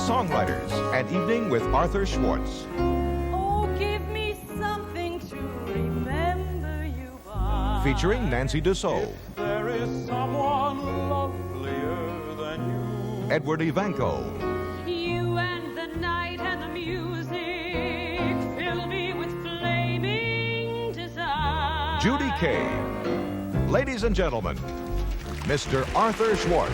Songwriters, an evening with Arthur Schwartz. Oh, give me something to remember you by. Featuring Nancy Dussault, If there is someone lovelier than you. Edward Evanco, You and the night and the music fill me with flaming desire. Judy Kay. Ladies and gentlemen, Mr. Arthur Schwartz.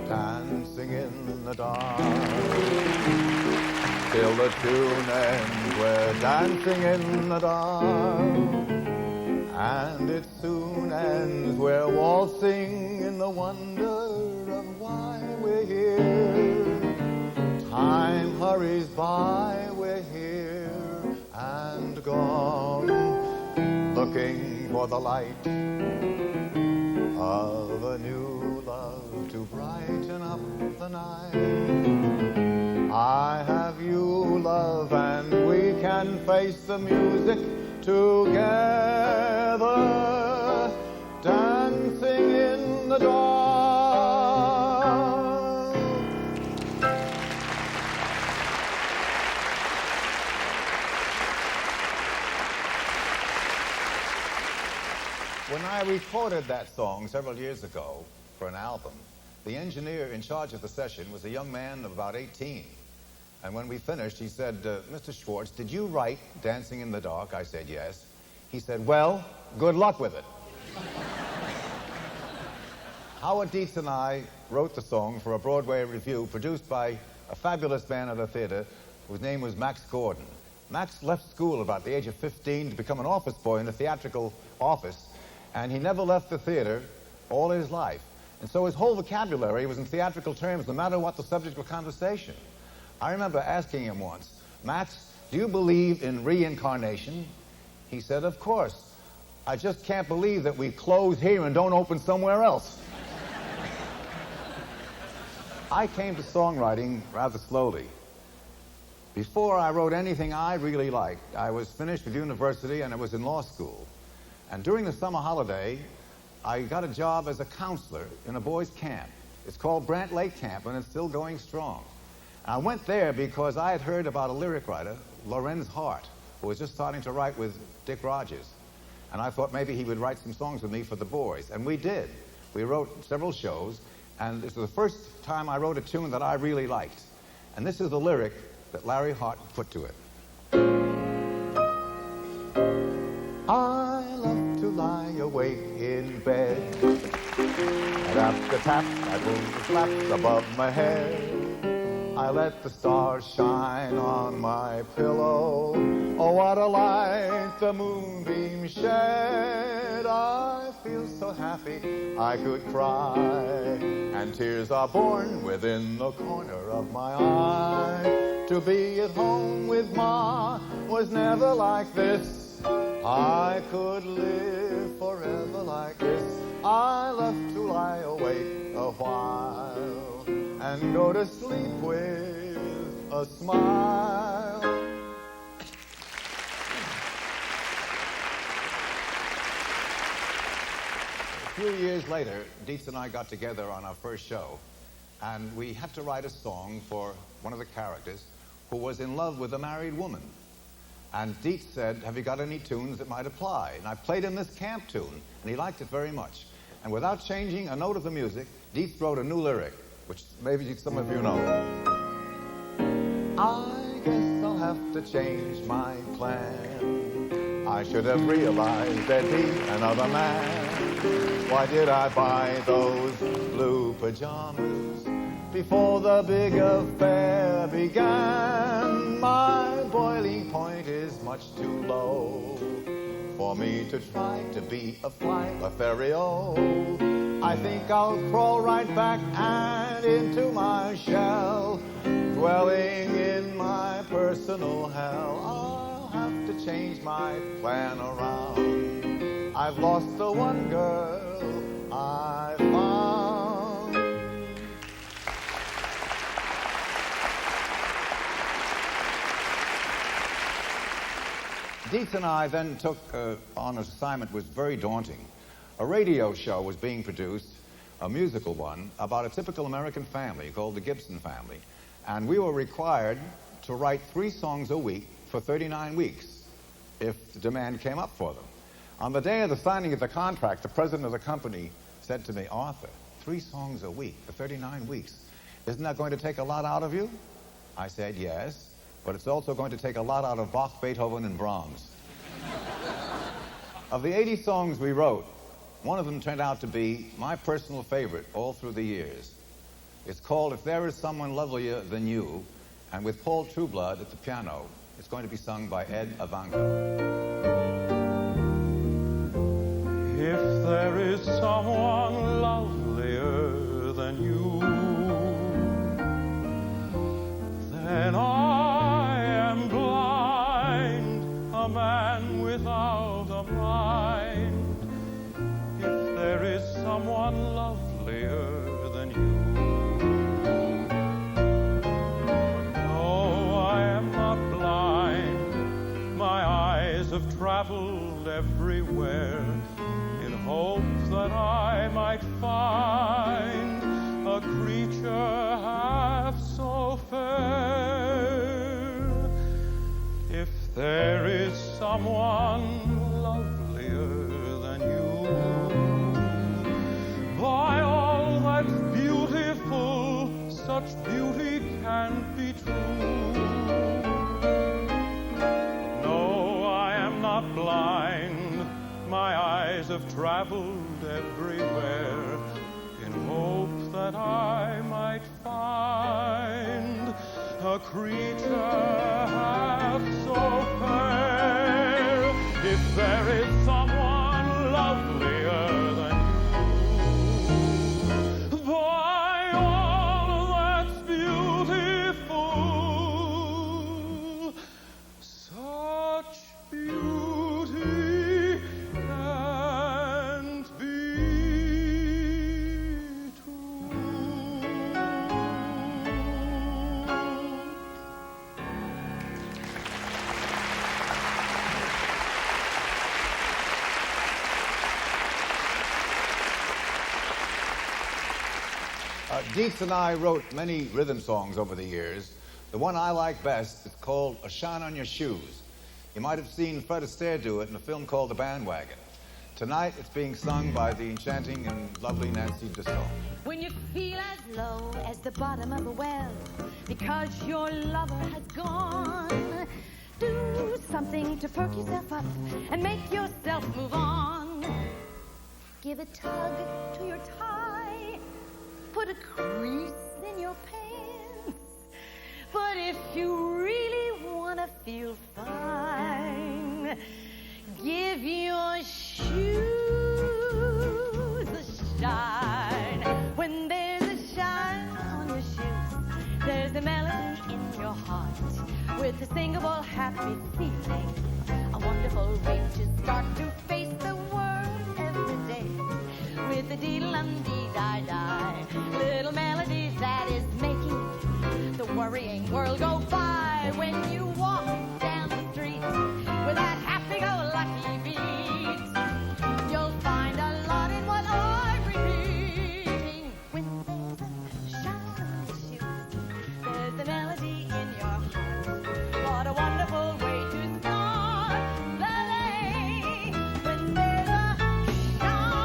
Dancing in the dark till the tune ends. We're dancing in the dark, and it soon ends. We're waltzing in the wonder of why we're here. Time hurries by, we're here and gone, looking for the light of a new love to brighten up the night. I have you, love, and we can face the music together, dancing in the dark. When I recorded that song several years ago for an album, the engineer in charge of the session was a young man of about 18. And when we finished, he said, Mr. Schwartz, did you write Dancing in the Dark? I said, yes. He said, well, good luck with it. Howard Dietz and I wrote the song for a Broadway revue produced by a fabulous man at a theater whose name was Max Gordon. Max left school about the age of 15 to become an office boy in the theatrical office, and he never left the theater all his life. And so his whole vocabulary was in theatrical terms, no matter what the subject of conversation. I remember asking him once, Max, do you believe in reincarnation? He said, of course. I just can't believe that we close here and don't open somewhere else. I came to songwriting rather slowly. Before I wrote anything I really liked, I was finished with university and I was in law school. And during the summer holiday, I got a job as a counselor in a boys' camp. It's called Brant Lake Camp, and it's still going strong. And I went there because I had heard about a lyric writer, Lorenz Hart, who was just starting to write with Dick Rogers. And I thought maybe he would write some songs with me for the boys. And we did. We wrote several shows, and this was the first time I wrote a tune that I really liked. And this is the lyric that Larry Hart put to it. I love to lie awake in bed, and after tap, I move the flaps above my head. I let the stars shine on my pillow. Oh, what a light the moonbeams shed. I feel so happy I could cry, and tears are born within the corner of my eye. To be at home with Ma was never like this. I could live forever like this. I love to lie awake a while and go to sleep with a smile. A few years later, Dietz and I got together on our first show, and we had to write a song for one of the characters who was in love with a married woman. And Dietz said, have you got any tunes that might apply? And I played him this camp tune, and he liked it very much. And without changing a note of the music, Dietz wrote a new lyric, which maybe some of you know. I guess I'll have to change my plan. I should have realized that he's another man. Why did I buy those blue pajamas before the big affair began? My boiling point is much too low for me to try to be a fly Lothario. I think I'll crawl right back and into my shell, dwelling in my personal hell. I'll have to change my plan around. I've lost the one girl I found. Dietz and I then took on an assignment that was very daunting. A radio show was being produced, a musical one, about a typical American family called the Gibson family. And we were required to write 3 songs a week for 39 weeks if the demand came up for them. On the day of the signing of the contract, the president of the company said to me, "Arthur, 3 songs a week for 39 weeks. Isn't that going to take a lot out of you?" I said, "Yes, but it's also going to take a lot out of Bach, Beethoven, and Brahms." Of the 80 songs we wrote, one of them turned out to be my personal favorite all through the years. It's called "If There Is Someone Lovelier Than You," and with Paul Trueblood at the piano, it's going to be sung by Ed Ivanko. If there is someone lovelier than you, then I am blind, a man without a mind. If there is someone lovelier than you, no, I am not blind. My eyes have traveled everywhere in hopes that I might find a creature half so fair. If there is someone lovelier than you, by all that's beautiful, such beauty can't be true. No, I am not blind. My eyes have traveled everywhere in hopes that I might find a creature half so fair. If there is someone lovelier than you, by all that's beautiful, such beauty can't be true. Dietz and I wrote many rhythm songs over the years. The one I like best is called "A Shine on Your Shoes." You might have seen Fred Astaire do it in a film called The Bandwagon. Tonight, it's being sung by the enchanting and lovely Nancy Dussault. When you feel as low as the bottom of a well because your lover has gone, do something to perk yourself up and make yourself move on. Give a tug to your tie, put a crease in your pants. But if you really want to feel fine, give your shoes a shine. When there's a shine on your shoes, there's a melody in your heart with a singable happy feeling, a wonderful way to start to face the world every day with a dee-dum-dee-die-die, little melodies that is making the worrying world go by. When you walk down the street with that happy-go-lucky beat, you'll find a lot in what I'm repeating. When there's a shine on your shoes, there's a melody in your heart. What a wonderful way to start the day. When there's a shine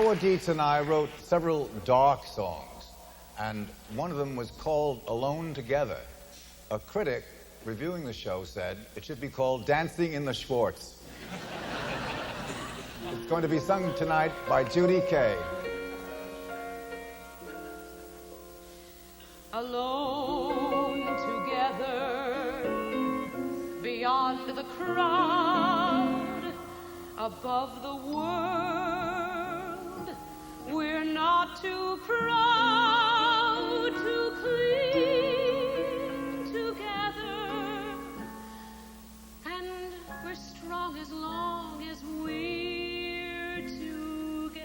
Howard Dietz and I wrote several dark songs, and one of them was called Alone Together. A critic reviewing the show said it should be called Dancing in the Schwartz. It's going to be sung tonight by Judy Kay. Alone together, beyond the crowd, above the world, we're not too proud to cling together, and we're strong as long as we're together.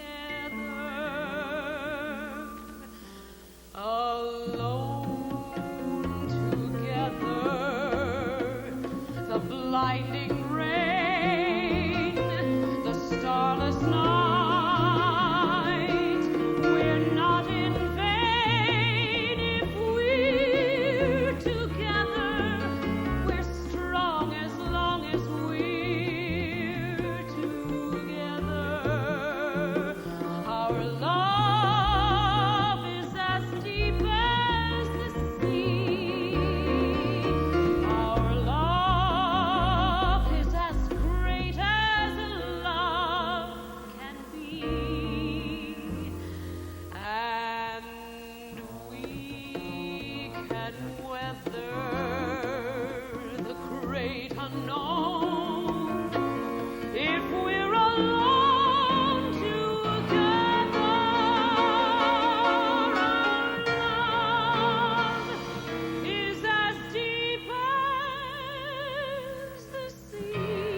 Alone together, the blinding rain, the starless night, we're not in vain if we're together. We're strong as long as we're together. Our love is as deep as the sea. Our love is as great as love can be. And we can weather the great unknown if we're alone together. Our love is as deep as the sea.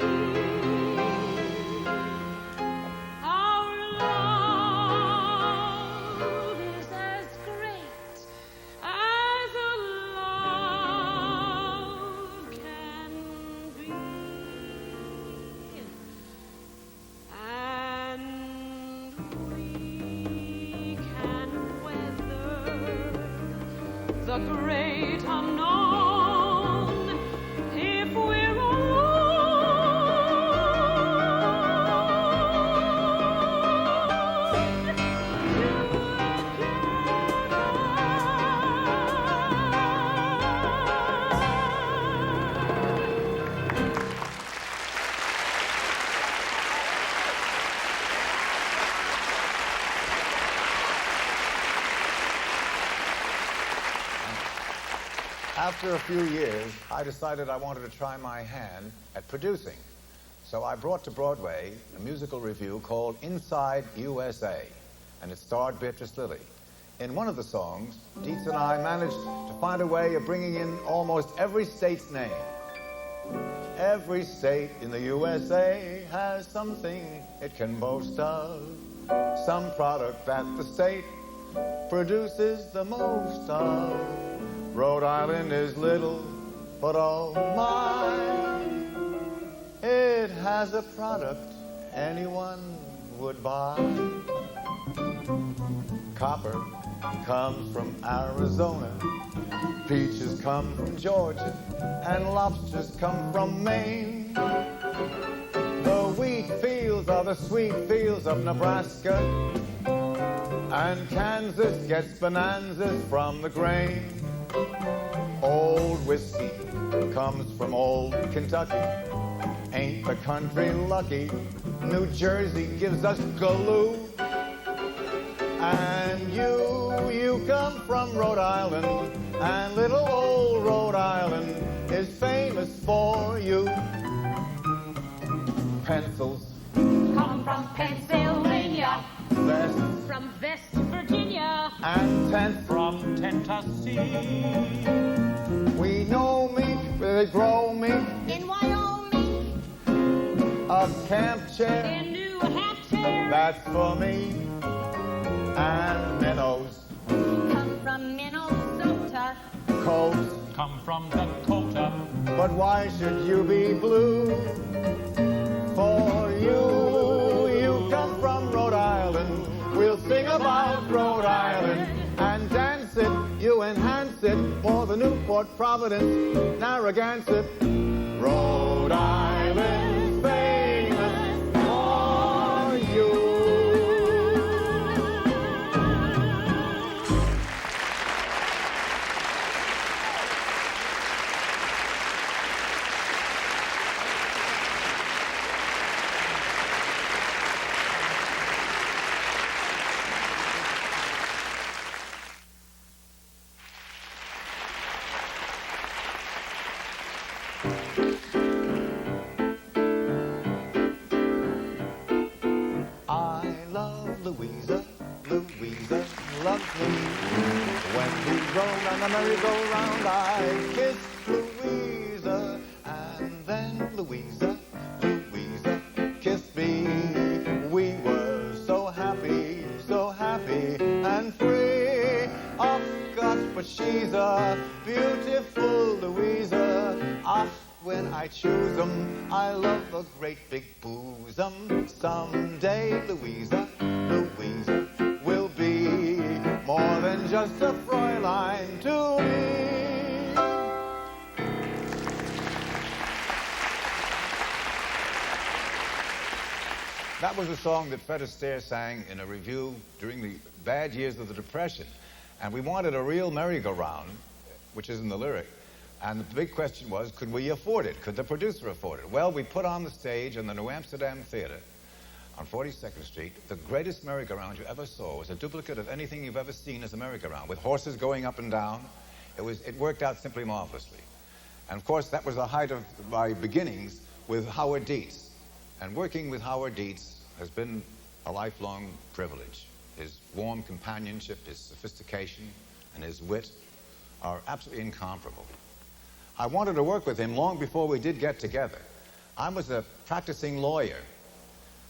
Our love is as great as a love can be. And we can weather the great unknown if we're alone together. After a few years, I decided I wanted to try my hand at producing. So I brought to Broadway a musical revue called Inside USA, and it starred Beatrice Lillie. In one of the songs, Dietz and I managed to find a way of bringing in almost every state's name. Every state in the USA has something it can boast of, some product that the state produces the most of. Rhode Island is little, but oh my, it has a product anyone would buy. Copper comes from Arizona, peaches come from Georgia, and lobsters come from Maine. The wheat fields are the sweet fields of Nebraska, and Kansas gets bonanzas from the grain. Old whiskey comes from old Kentucky. Ain't the country lucky? New Jersey gives us glue. And you come from Rhode Island, and little old Rhode Island is famous for you. Pencils Come from Pennsylvania, vest from West Virginia, and tent. From Tennessee, We know meat, they grow meat, in Wyoming, a camp chair, in New Hampshire, that's for me, and minnows, come from Minnesota, coats. come from Dakota. But why should you be blue? For you come from Rhode Island. We'll sing about Rhode Island and dance it, you enhance it, for the Newport, Providence, Narragansett. Rhode Island famous for you. Louisa loves me. When we roll on the merry-go-round, I kiss Louisa, and then Louisa kissed me. We were so happy and free. Of course, but she's a beautiful Louisa. Ah, when I choose 'em, I love a great big bosom. Someday, Louisa will be more than just a Fräulein to me. That was a song that Fred Astaire sang in a review during the bad years of the Depression. And we wanted a real merry-go-round, which is in the lyric. And the big question was, could we afford it? Could the producer afford it? Well, we put on the stage in the New Amsterdam Theater on 42nd Street, the greatest merry-go-round you ever saw. It was a duplicate of anything you've ever seen as a merry-go-round, with horses going up and down. It worked out simply marvelously. And of course, that was the height of my beginnings with Howard Dietz. And working with Howard Dietz has been a lifelong privilege. His warm companionship, his sophistication, and his wit are absolutely incomparable. I wanted to work with him long before we did get together. I was a practicing lawyer,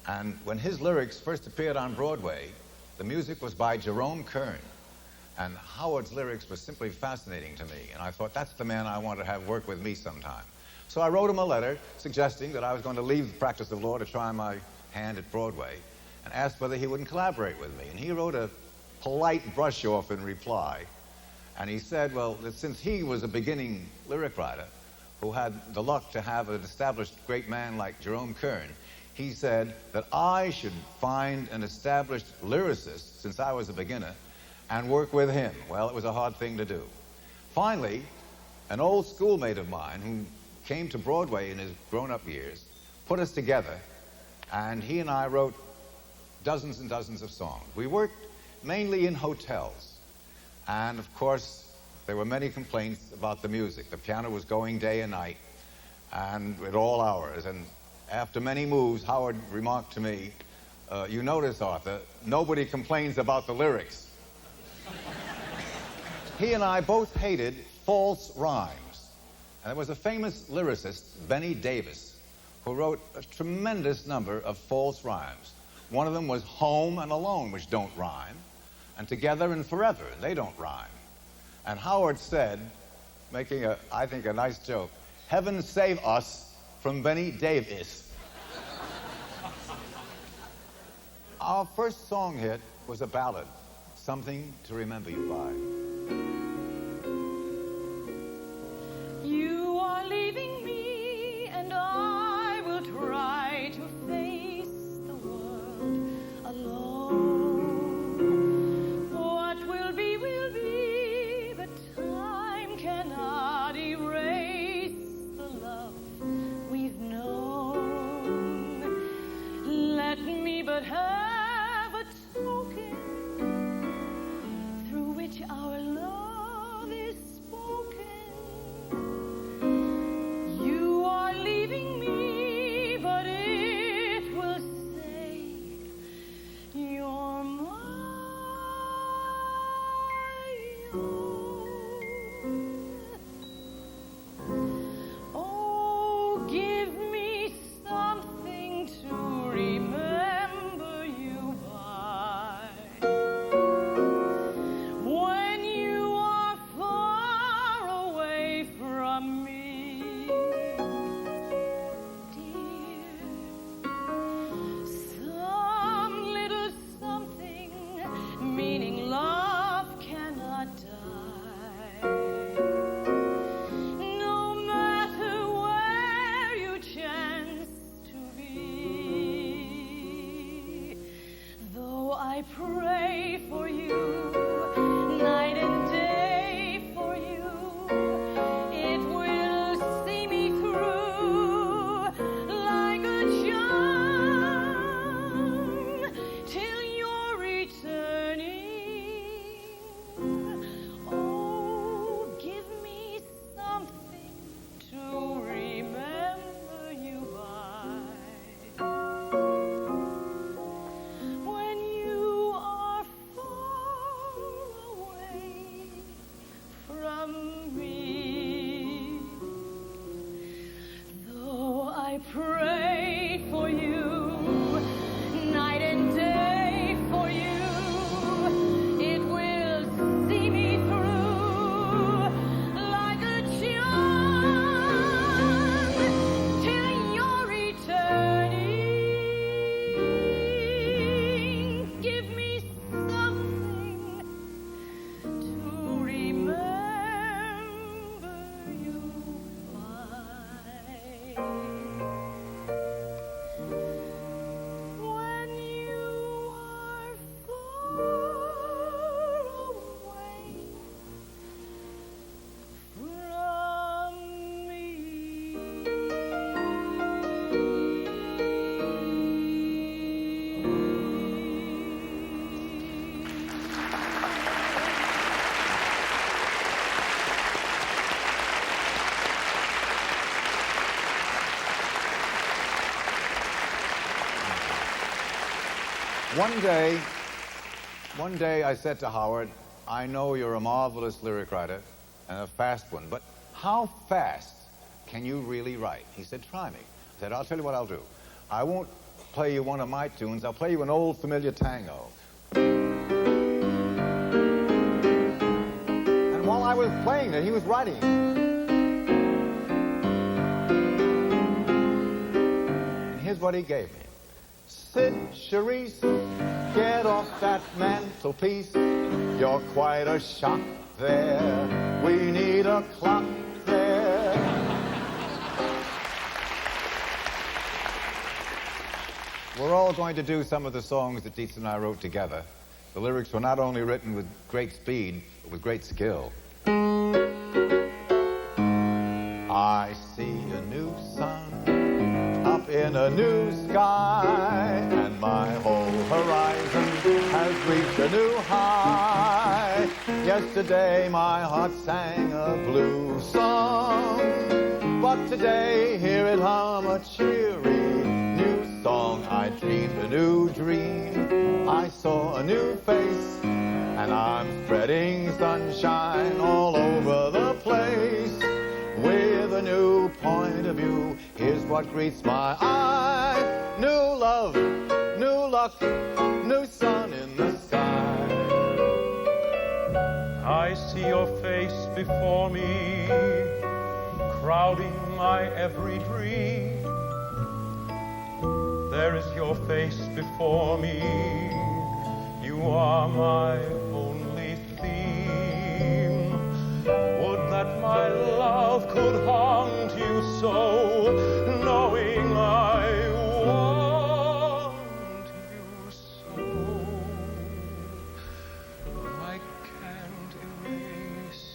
and when his lyrics first appeared on Broadway, the music was by Jerome Kern, and Howard's lyrics were simply fascinating to me, and I thought, that's the man I want to have work with me sometime. So I wrote him a letter suggesting that I was going to leave the practice of law to try my hand at Broadway, and asked whether he wouldn't collaborate with me. And he wrote a polite brush-off in reply, and he said, well, that since he was a beginning lyric writer who had the luck to have an established great man like Jerome Kern, he said that I should find an established lyricist, since I was a beginner, and work with him. Well, it was a hard thing to do. Finally, an old schoolmate of mine who came to Broadway in his grown-up years put us together, and he and I wrote dozens and dozens of songs. We worked mainly in hotels, and of course there were many complaints about the music. The piano was going day and night and at all hours, and after many moves Howard remarked to me, you notice, Arthur, nobody complains about the lyrics. He and I both hated false rhymes, and there was a famous lyricist, Benny Davis, who wrote a tremendous number of false rhymes. One of them was home and alone, which don't rhyme, and together and forever, they don't rhyme. And Howard said, making I think a nice joke, heaven save us from Benny Davis. Our first song hit was a ballad, Something to Remember You By. You are leaving me, and I will try to face the world alone. What will be, but time cannot erase the love we've known. Let me but have a token through which our love is spoken. You are leaving me, but it will say you're my own. Oh, give me something to remember you by. When you are far away from me, dear, some little something, meaning love cannot die. No matter where you chance to be, though I pray for you night and day for you, it will see me through like a charm till you're returning. Oh, give me something to remember you by. When you are far One day I said to Howard, I know you're a marvelous lyric writer and a fast one, but how fast can you really write? He said, try me. I said, I'll tell you what I'll do. I won't play you one of my tunes. I'll play you an old familiar tango. And while I was playing it, he was writing. And here's what he gave me. Sit, Charisse, get off that mantelpiece. You're quite a shock there. We need a clock there. We're all going to do some of the songs that Dietz and I wrote together. The lyrics were not only written with great speed, but with great skill. I see a new sun up in a new sky, and my whole horizon has reached a new high. Yesterday my heart sang a blue song, but today hear it hum a cheery new song. I dreamed a new dream, I saw a new face, and I'm spreading sunshine all over the place. With a new point of view, here's what greets my eye. New love, new luck, new sun in the sky. I see your face before me, crowding my every dream. There is your face before me, you are my only theme. Would that my love could haunt you so, knowing I want you so. I can't erase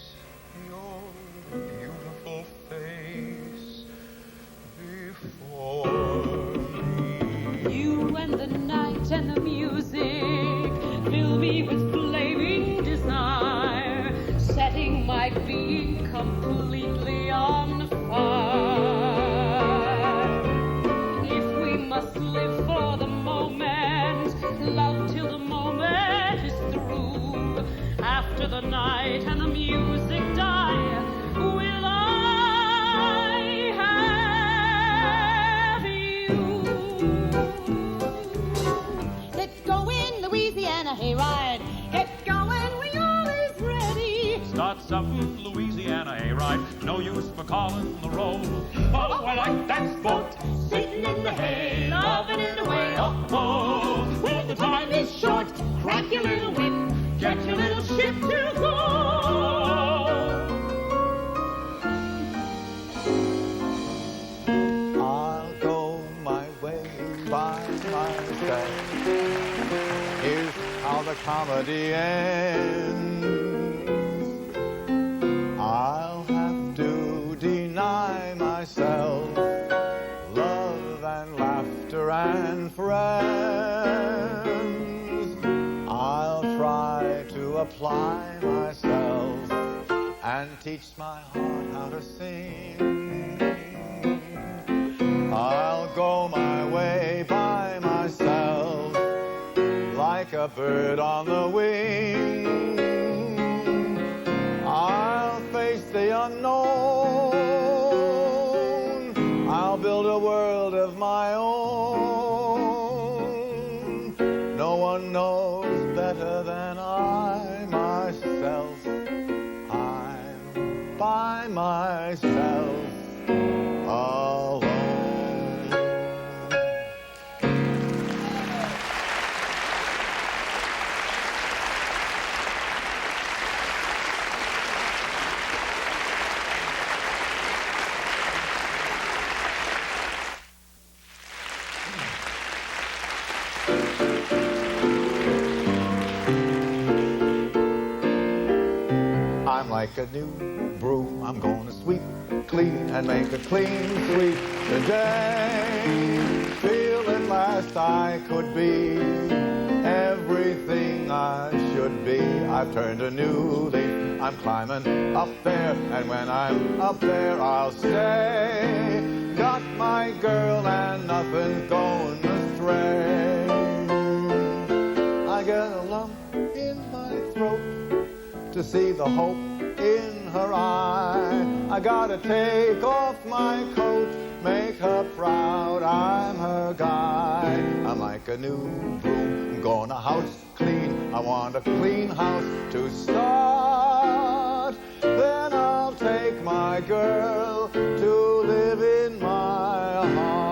your beautiful face before me. You and the night and the music fill me with flaming desire, setting my being completely on fire. If we must live for the moment, love till the moment is through. After the night and the music die, will I have you? Let's go in Louisiana hayride. Get going, we all is ready. Start something, Louisiana hayride. No use for calling the roll. Oh, I like that sport. Sitting in the hay, loving it away. Oh, When the time is short, crack your little whip, get your little ship to go. I'll go my way by myself. Here's how the comedy ends. I'll have to deny myself love and laughter and friends. I'll try to apply myself and teach my heart how to sing. I'll go my way by myself like a bird on the wing. I'll face the unknown. I'll build a world of my own. No one knows better than I myself. I'm by myself alone. I'm like a new broom, I'm gonna sweep clean and make a clean sweep today. Feeling last I could be everything I should be. I've turned a new leaf, I'm climbing up there, and when I'm up there I'll stay. Got my girl and nothing's going astray. to see the hope in her eye. I gotta take off my coat, make her proud, I'm her guy. I'm like a new broom, gonna house clean. I want a clean house to start. Then I'll take my girl to live in my heart.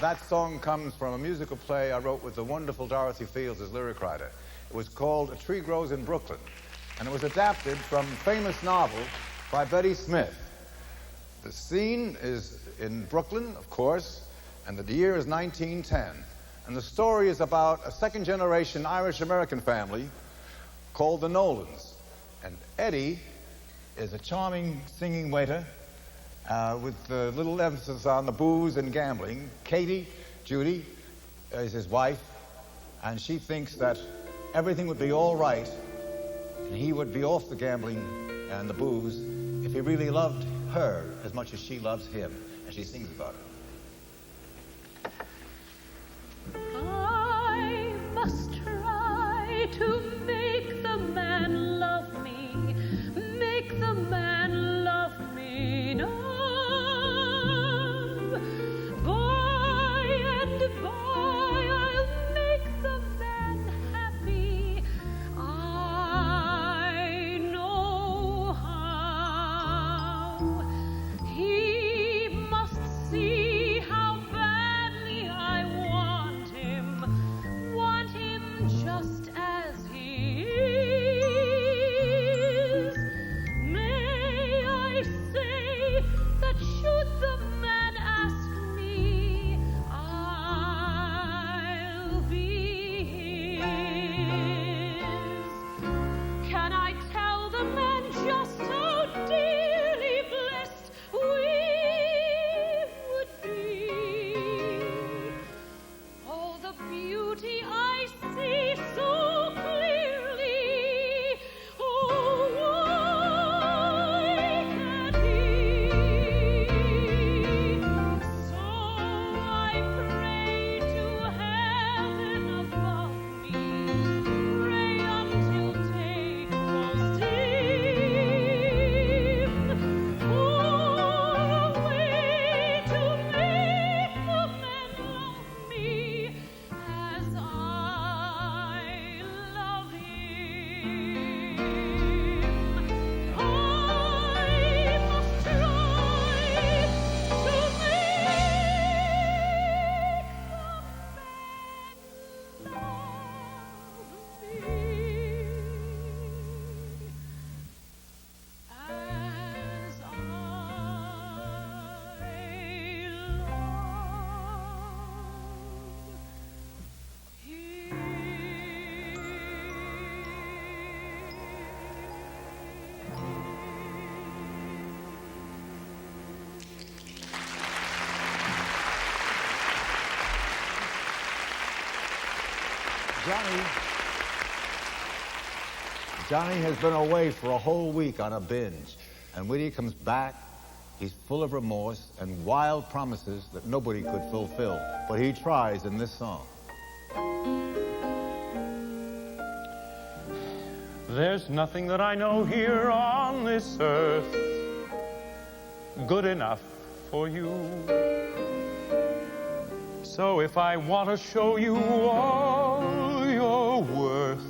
That song comes from a musical play I wrote with the wonderful Dorothy Fields as lyric writer. It was called A Tree Grows in Brooklyn, and it was adapted from a famous novel by Betty Smith. The scene is in Brooklyn, of course, and the year is 1910. And the story is about a second-generation Irish-American family called the Nolans. And Eddie is a charming singing waiter with a little emphasis on the booze and gambling. Katie, Judy, is his wife, and she thinks that everything would be all right and he would be off the gambling and the booze if he really loved her as much as she loves him, and she sings about it. I must try to make the man love me, make the man love me now. By and by I'll make the man happy. I know how. He must see how badly I want him just as he is. May I say that should the man ask me, I'll be his. Can I tell the man just how dearly blessed we would be? Oh, the beauty I see so clearly. Oh, why can't he? So I pray to heaven above me, pray until day grows dim, for a way to make the man love me as I love him. I must try to make the man love me as I Johnny has been away for a whole week on a binge, and when he comes back, he's full of remorse and wild promises that nobody could fulfill, but he tries in this song. There's nothing that I know here on this earth good enough for you. So if I want to show you all your worth,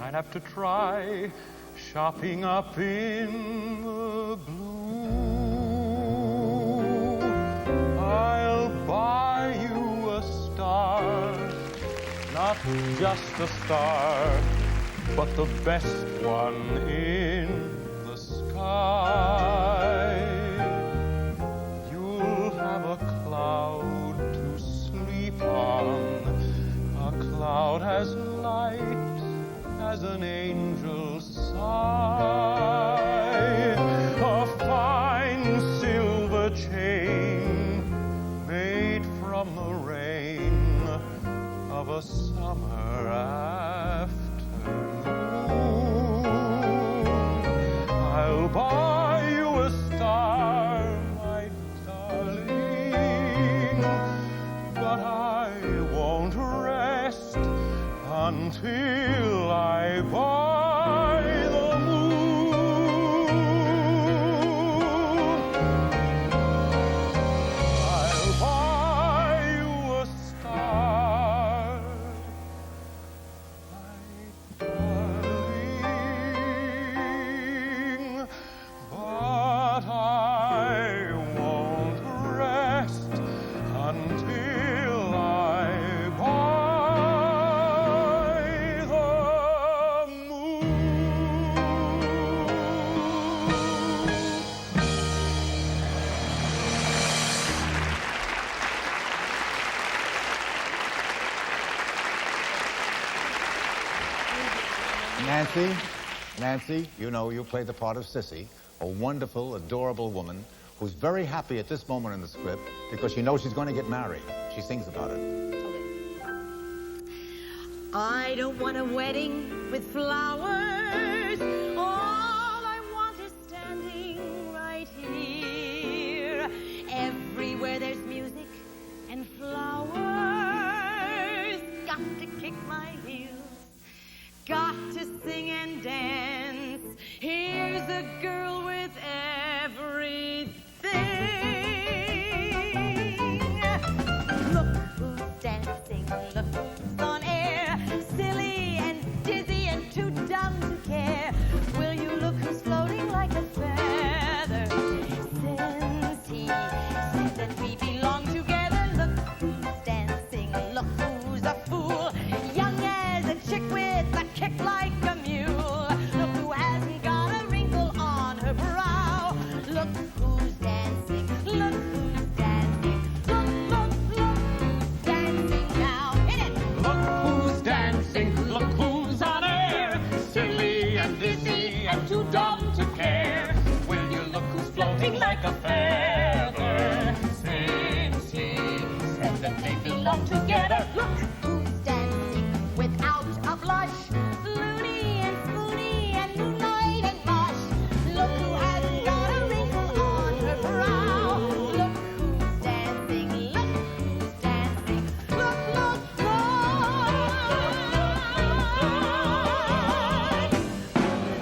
I'd have to try shopping up in the blue. I'll buy you a star, not just a star, but the best one in the sky. You'll have a cloud to sleep on, a cloud as light as an angel's sigh, a fine silver chain made from the rain of a summer afternoon. I'll buy you a Nancy, you know you play the part of Sissy, a wonderful, adorable woman who's very happy at this moment in the script because she knows she's going to get married. She sings about it. I don't want a wedding with flowers. All I want is standing right here. Everywhere there's music and flowers. Got to kick my heels. Got to sing and dance. Here's a girl with everything. Look who's dancing. Look who's on air. Silly and dizzy and too dumb to care. Will you look who's floating like a feather? Since he said that we belong together. Look who's dancing. Look who's a fool. Young as a chick with a kick like a mule. Look who hasn't got a wrinkle on her brow. Look who's dancing. Look who's dancing. Look, look, look who's dancing now. Hit it! Look who's dancing, look who's on air. Silly and dizzy and too dumb to care. Will you look who's floating like a feather? Since he said that they belong together. Look who's dancing without a blush. Loony and spoony and moonlight and mush. Look who hasn't got a wrinkle on her brow. Look who's dancing. Look who's dancing. Look, look, look.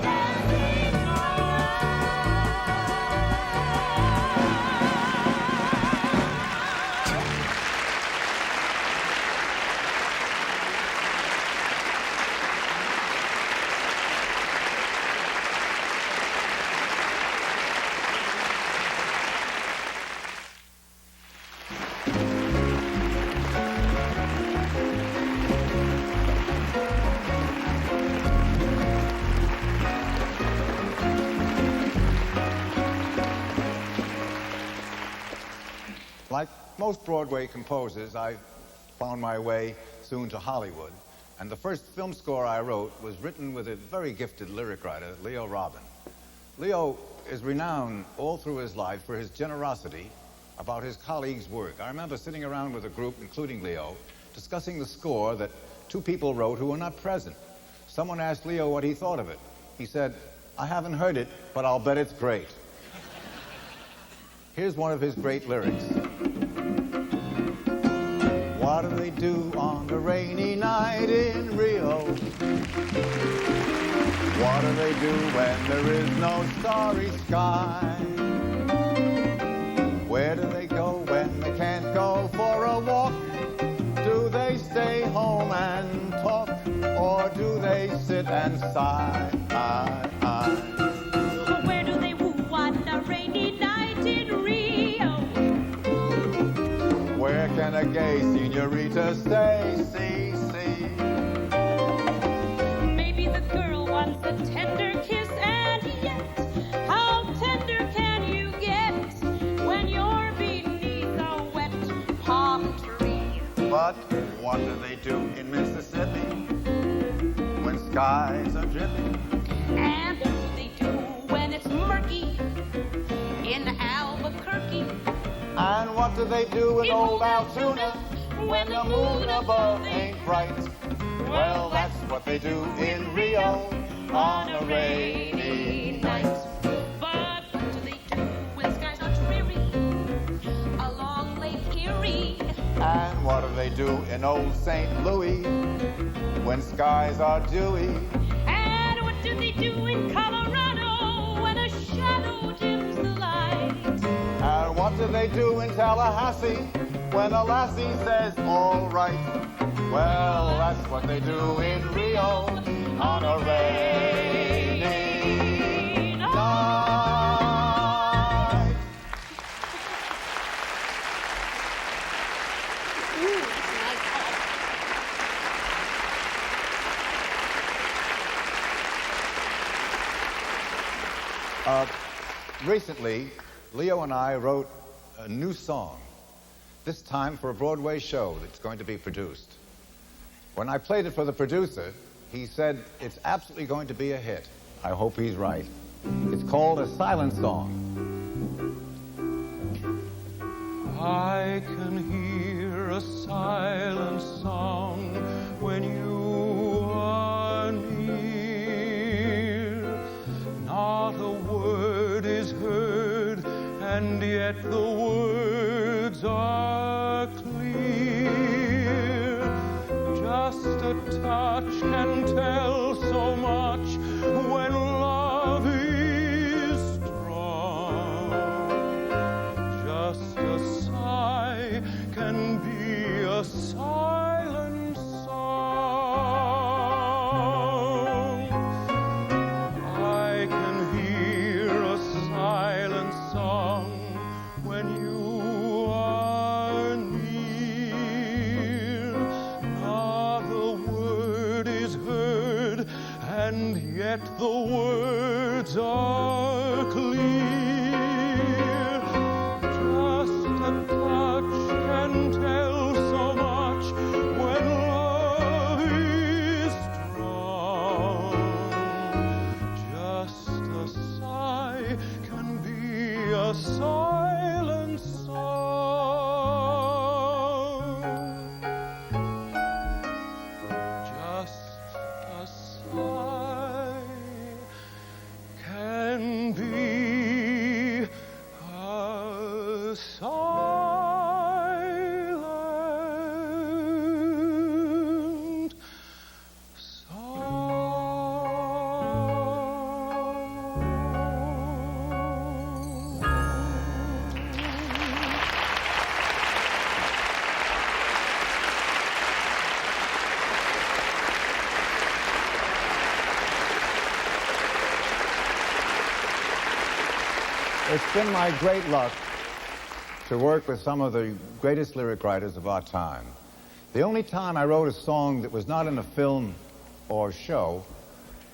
Dancing Like most Broadway composers, I found my way soon to Hollywood. And the first film score I wrote was written with a very gifted lyric writer, Leo Robin. Leo is renowned all through his life for his generosity about his colleagues' work. I remember sitting around with a group, including Leo, discussing the score that two people wrote who were not present. Someone asked Leo what he thought of it. He said, "I haven't heard it, but I'll bet it's great." Here's one of his great lyrics. What do they do on a rainy night in Rio? What do they do when there is no starry sky? Where do they go when they can't go for a walk? Do they stay home and talk, or do they sit and sigh? Where do they woo on a rainy night in Rio? Where can a gay senorita stay? See. Maybe the girl wants a tender kiss, and yet, how tender can you get when you're beneath a wet palm tree? But what do they do in Mississippi when skies are dripping? And what do they do when it's murky in Albuquerque? And what do they do in old Altoona when the moon above ain't bright? Well, that's what they do in Rio on a rainy night. But what do they do when skies are dreary along Lake Erie? And what do they do in old St. Louis when skies are dewy? And what do they do in Colorado when a shadow dims the light? And what do they do in Tallahassee when a lassie says, all right? Well, that's what they do in Rio on a rainy night. Recently, Leo and I wrote a new song, this time for a Broadway show that's going to be produced. When I played it for the producer, he said it's absolutely going to be a hit. I hope he's right. It's called A Silent Song. I can hear a silent song when you are near. Not a word is heard, and yet the words are clear. Just a touch can tell so much when love is strong. Just a sigh can be a silent song. I can hear a silent song when you are near. Not a word is heard, and yet the words are clear. Just a touch can tell so much when love is strong. Just a sigh can be a silent song. Just a sigh can be a silent It's been my great luck to work with some of the greatest lyric writers of our time. The only time I wrote a song that was not in a film or show,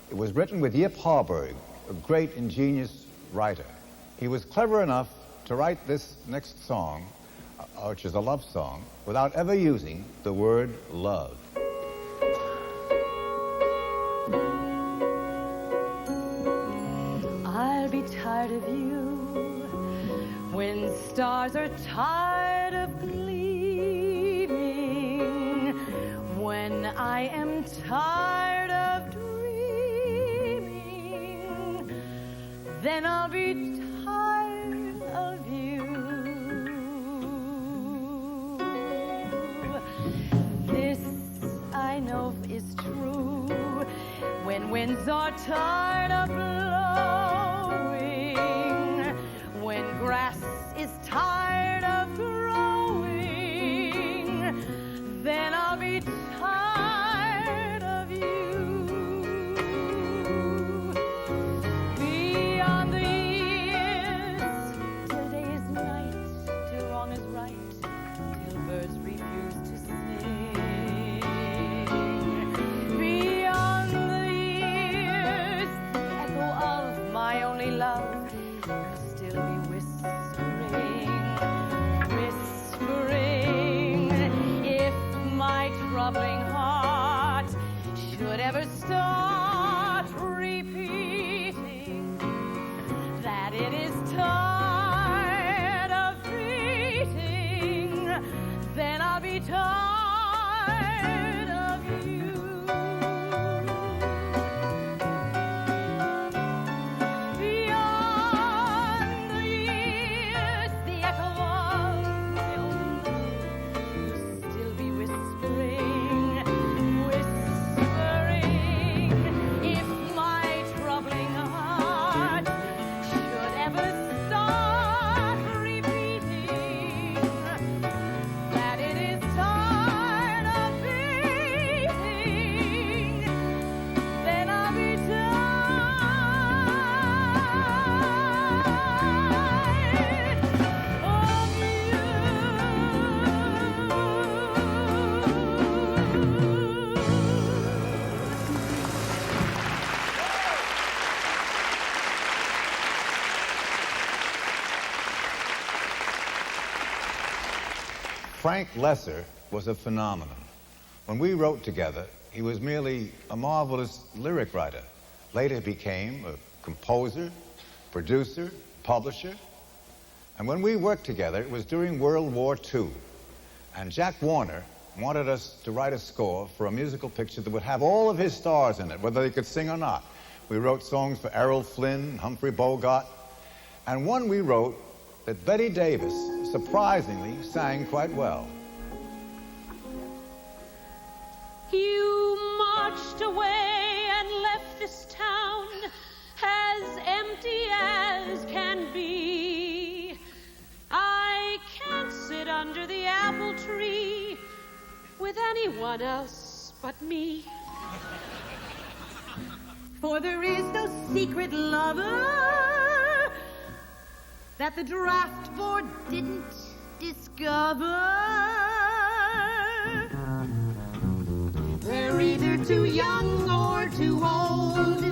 it was written with Yip Harburg, a great ingenious writer. He was clever enough to write this next song, which is a love song, without ever using the word love. I'll be tired of you when stars are tired of gleaming, when I am tired of dreaming, then I'll be tired of you. This I know is true when winds are tired of blowing, when grass is tired of growing, then I'll be tired of you. Beyond the years, till day is night, till wrong is right, till birds refuse to sing. Beyond the years, the echo of my only love will still be whispering, if my troubling heart should ever start repeating that it is tired of beating, then I'll be tired of you. Beyond the years, the echo of my own love will still be whispering, if my troubling heart should ever start repeating that it is tired of beating, then I'll be tired of you. Frank Lesser was a phenomenon. When we wrote together, he was merely a marvelous lyric writer. Later became a composer, producer, publisher. And when we worked together, it was during World War II. And Jack Warner wanted us to write a score for a musical picture that would have all of his stars in it, whether they could sing or not. We wrote songs for Errol Flynn, Humphrey Bogart, and one we wrote that Betty Davis surprisingly sang quite well. You marched away and left this town as empty as can be. I can't sit under the apple tree with anyone else but me. For there is no secret lover that the draft board didn't discover. They're either too young or too old.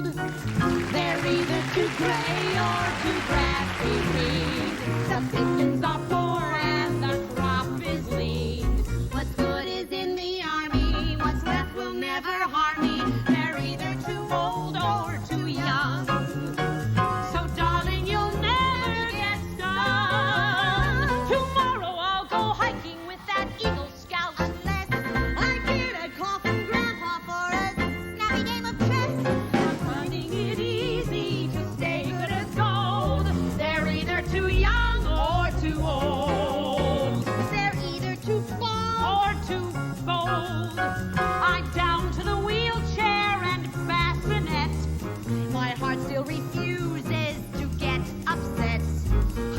They're either too gray or too grassy green. The pickings are poor and the crop is lean. What's good is in the army. What's left will never harm me. They're either too old or too young. So darling, you'll never get stung. Tomorrow I'll go hiking with that Eagle Scout. Unless I get a call from Grandpa for a snappy game of chess. I'm finding it easy to stay good as gold. They're either too young or too old. They're either too small or too bold. I'm down to the wheelchair and bassinet. My heart still refuses to get upset.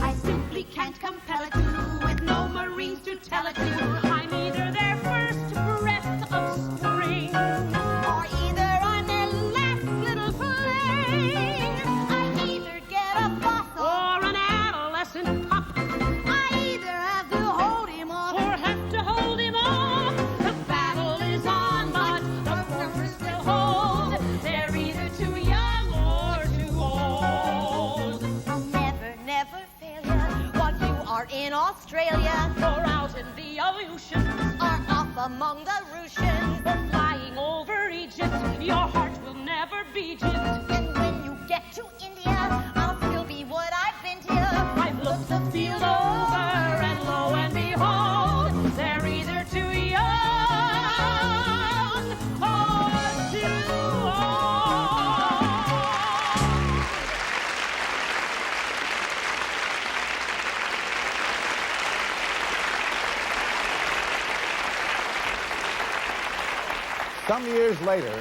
I simply can't compel it to, with no Marines to tell it to. I'm either their first breath of spring, or either on their last little fling. I either get a fossil or an adolescent pup. I either have to hold him off or have to hold him off. The battle is on, but the forces still hold. They're either too young or too old. Never, never failure. While you are in Australia or out in the ocean or off among the Russians or flying over Egypt, your heart will never be gypped. And when you get to India, I'll still be what I've been to. I've looked the field over and lo and behold, they're either too young or too old. Some years later,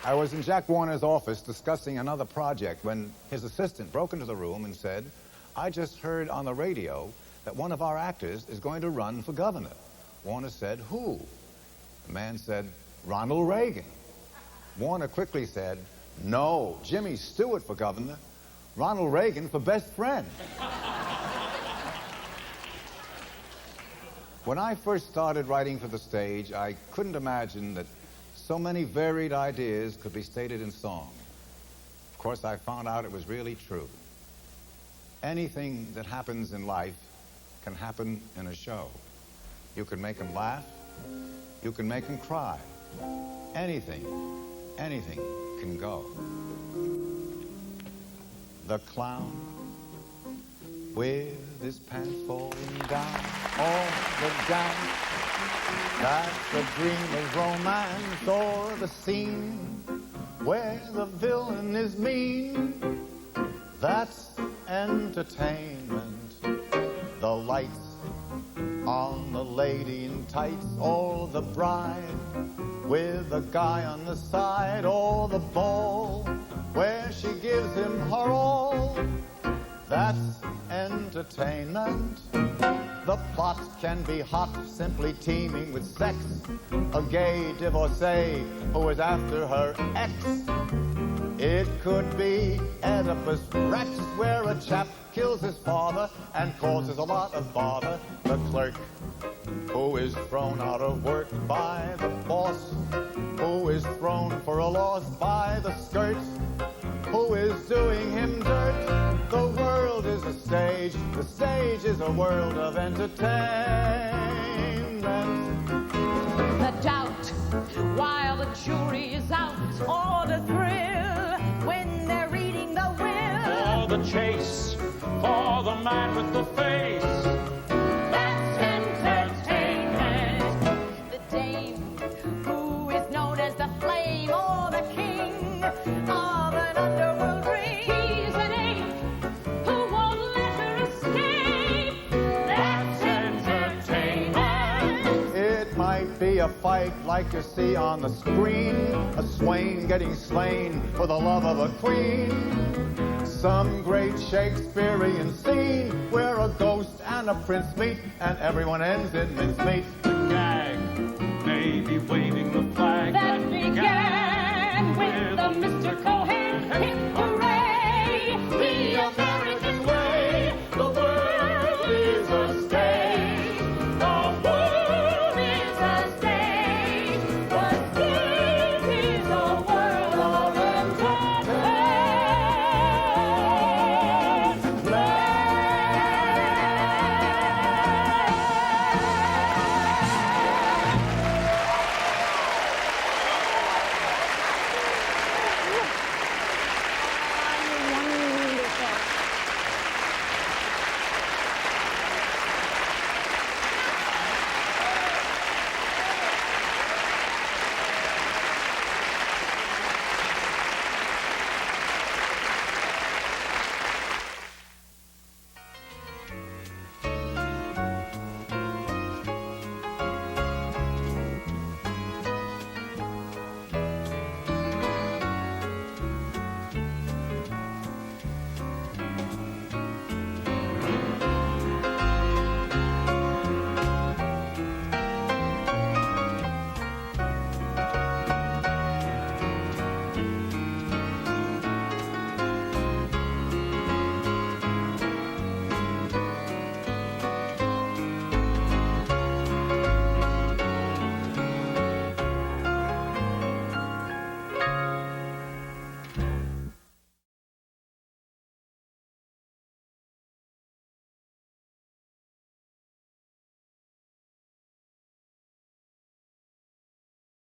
I was in Jack Warner's office discussing another project when his assistant broke into the room and said, "I just heard on the radio that one of our actors is going to run for governor." Warner said, "Who?" The man said, "Ronald Reagan." Warner quickly said, "No, Jimmy Stewart for governor, Ronald Reagan for best friend." When I first started writing for the stage, I couldn't imagine that so many varied ideas could be stated in song. Of course, I found out it was really true. Anything that happens in life can happen in a show. You can make them laugh. You can make them cry. Anything can go. The clown with his pants falling down all the down. That's a dream of romance or the scene where the villain is mean. That's entertainment. The lights on the lady in tights or the bride with a guy on the side or the ball where she gives him her all. That's entertainment. The plot can be hot, simply teeming with sex. A gay divorcee who is after her ex. It could be Oedipus Rex, where a chap kills his father and causes a lot of bother. The clerk who is thrown out of work by the boss, who is thrown for a loss by the skirts, who is doing him dirt. The world is a stage. The stage is a world of entertainment. The doubt while the the jury is out, or the thrill when they're reading the will. For the chase, for the man with the face. That's entertainment. The dame who is known as the flame or the king of an underworld ring. He's an ape who won't let her escape. That's entertainment. It might be a fight like you see on the screen, a swain getting slain for the love of a queen. Some great Shakespearean scene where a ghost and a prince meet and everyone ends in mincemeat. The gag may be waving the flag That began with the Mr. Cohen hit hooray. The American